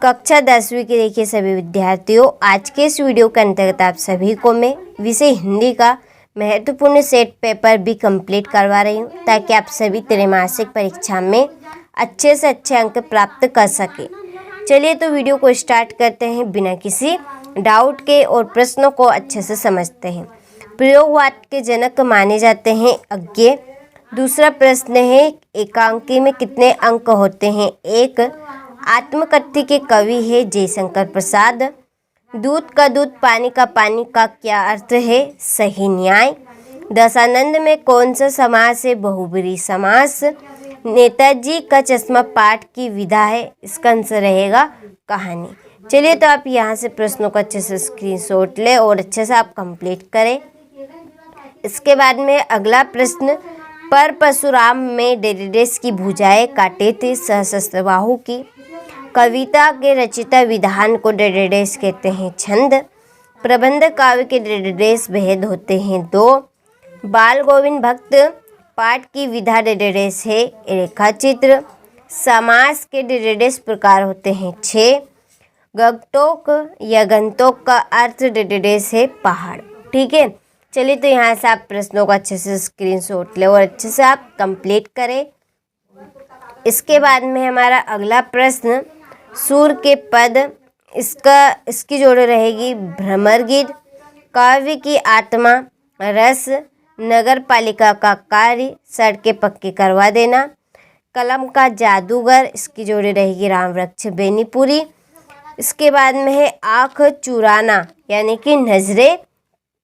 कक्षा 10वीं के देखिए सभी विद्यार्थियों, आज के इस वीडियो के अंतर्गत आप सभी को मैं विषय हिंदी का महत्वपूर्ण सेट पेपर भी कंप्लीट करवा रही हूँ ताकि आप सभी त्रैमासिक परीक्षा में अच्छे से अच्छे अंक प्राप्त कर सकें। चलिए तो वीडियो को स्टार्ट करते हैं बिना किसी डाउट के और प्रश्नों को अच्छे से समझते हैं। प्रयोगवाद के जनक माने जाते हैं अज्ञे। दूसरा प्रश्न है एकांकी में कितने अंक होते हैं? एक। आत्मकथ्य के कवि है जयशंकर प्रसाद। दूध का दूध पानी का क्या अर्थ है? सही न्याय। दशानंद में कौन सा समास है? बहुब्रीहि समास। नेताजी का चश्मा पाठ की विधा है, इसका आंसर रहेगा कहानी। चलिए तो आप यहाँ से प्रश्नों को अच्छे से स्क्रीनशॉट लें और अच्छे से आप कंप्लीट करें। इसके बाद में अगला प्रश्न, पर परशुराम में डेडेस की भुजाएं काटे थे सहस्त्रबाहु की। कविता के रचिता विधान को डेडेस कहते हैं छंद। प्रबंध काव्य के डेडेस भेद होते हैं दो। बाल गोविंद भक्त पाठ की विधा डेडेस है रेखाचित्र। समास के डेडेस प्रकार होते हैं 6। गगटोक या गंतोक का अर्थ डेडेस है पहाड़। ठीक है, चलिए तो यहाँ से आप प्रश्नों को अच्छे से स्क्रीनशॉट लें और अच्छे से आप कंप्लीट करें। इसके बाद में हमारा अगला प्रश्न, सूर के पद इसकी जोड़ रहेगी भ्रमर गीत। काव्य की आत्मा रस। नगर पालिका का कार्य सड़कें पक्की करवा देना। कलम का जादूगर इसकी जोड़ी रहेगी राम वृक्ष बेनीपुरी। इसके बाद में है आँख चुराना यानी कि नजरें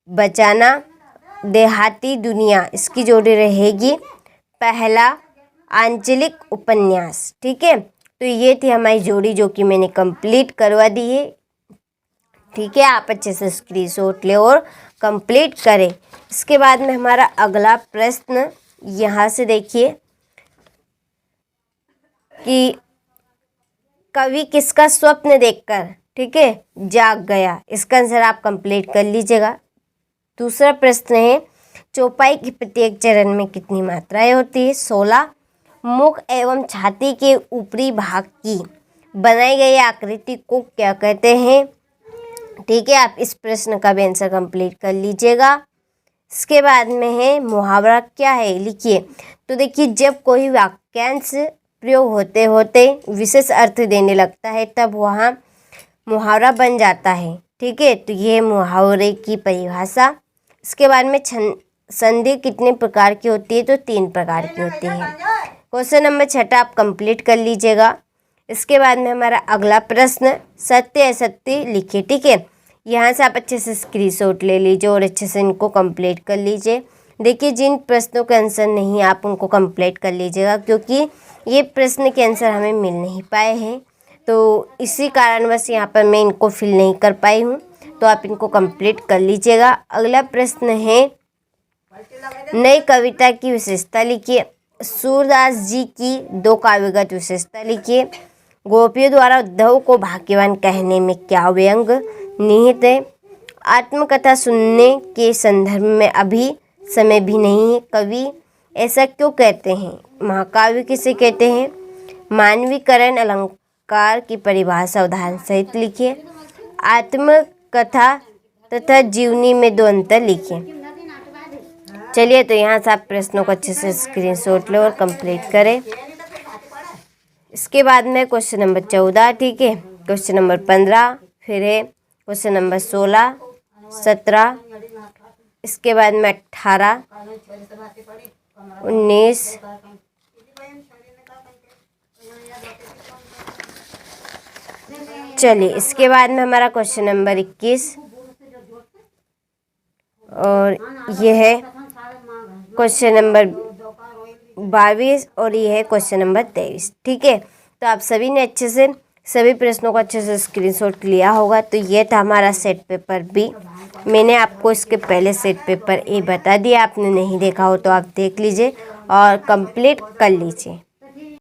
बचाना। देहाती दुनिया इसकी जोड़ी रहेगी पहला आंचलिक उपन्यास। ठीक है, तो ये थी हमारी जोड़ी जो कि मैंने कंप्लीट करवा दी है। ठीक है, आप अच्छे से स्क्रीनशॉट ले और कंप्लीट करें। इसके बाद में हमारा अगला प्रश्न यहाँ से देखिए कि कवि किसका स्वप्न देखकर ठीक है जाग गया, इसका आंसर आप कंप्लीट कर लीजिएगा। दूसरा प्रश्न है चौपाई के प्रत्येक चरण में कितनी मात्राएं होती है? 16। मुख एवं छाती के ऊपरी भाग की बनाई गई आकृति को क्या कहते हैं? ठीक है, आप इस प्रश्न का भी आंसर कंप्लीट कर लीजिएगा। इसके बाद में है मुहावरा क्या है, लिखिए। तो देखिए, जब कोई वाक्यांश प्रयोग होते होते विशेष अर्थ देने लगता है तब वहाँ मुहावरा बन जाता है। ठीक है, तो ये मुहावरे की परिभाषा। इसके बाद में संधि कितने प्रकार की होती है? तो 3 प्रकार की होती है। क्वेश्चन नंबर 6 आप कंप्लीट कर लीजिएगा। इसके बाद में हमारा अगला प्रश्न, सत्य असत्य लिखिए। ठीक है, यहाँ से आप अच्छे से स्क्रीनशॉट ले लीजिए और अच्छे से इनको कंप्लीट कर लीजिए। देखिए, जिन प्रश्नों के आंसर नहीं आप उनको कंप्लीट कर लीजिएगा क्योंकि ये प्रश्न के आंसर हमें मिल नहीं पाए हैं, तो इसी कारणवश यहाँ पर मैं इनको फिल नहीं कर पाई हूँ, तो आप इनको कंप्लीट कर लीजिएगा। अगला प्रश्न है नई कविता की विशेषता लिखिए। सूरदास जी की 2 काव्यगत विशेषता लिखिए। गोपियों द्वारा उद्धव को भाग्यवान कहने में क्या व्यंग निहित है? आत्मकथा सुनने के संदर्भ में अभी समय भी नहीं है, कवि ऐसा क्यों कहते हैं? महाकाव्य किसे कहते हैं? मानवीकरण अलंकार की परिभाषा उदाहरण सहित लिखिए। आत्मकथा तथा जीवनी में 2 अंतर लिखिए। चलिए तो यहाँ से आप प्रश्नों को अच्छे से स्क्रीनशॉट लें और कंप्लीट करें। इसके बाद में क्वेश्चन नंबर 14, ठीक है, क्वेश्चन नंबर 15, फिर है क्वेश्चन नंबर 16, 17, इसके बाद में 18, 19, चलिए इसके बाद में हमारा क्वेश्चन नंबर 21 और यह है क्वेश्चन नंबर 22 और ये है क्वेश्चन नंबर 23। ठीक है, तो आप सभी ने अच्छे से सभी प्रश्नों को अच्छे से स्क्रीनशॉट लिया होगा। तो ये था हमारा सेट पेपर बी। मैंने आपको इसके पहले सेट पेपर ए बता दिया, आपने नहीं देखा हो तो आप देख लीजिए और कंप्लीट कर लीजिए।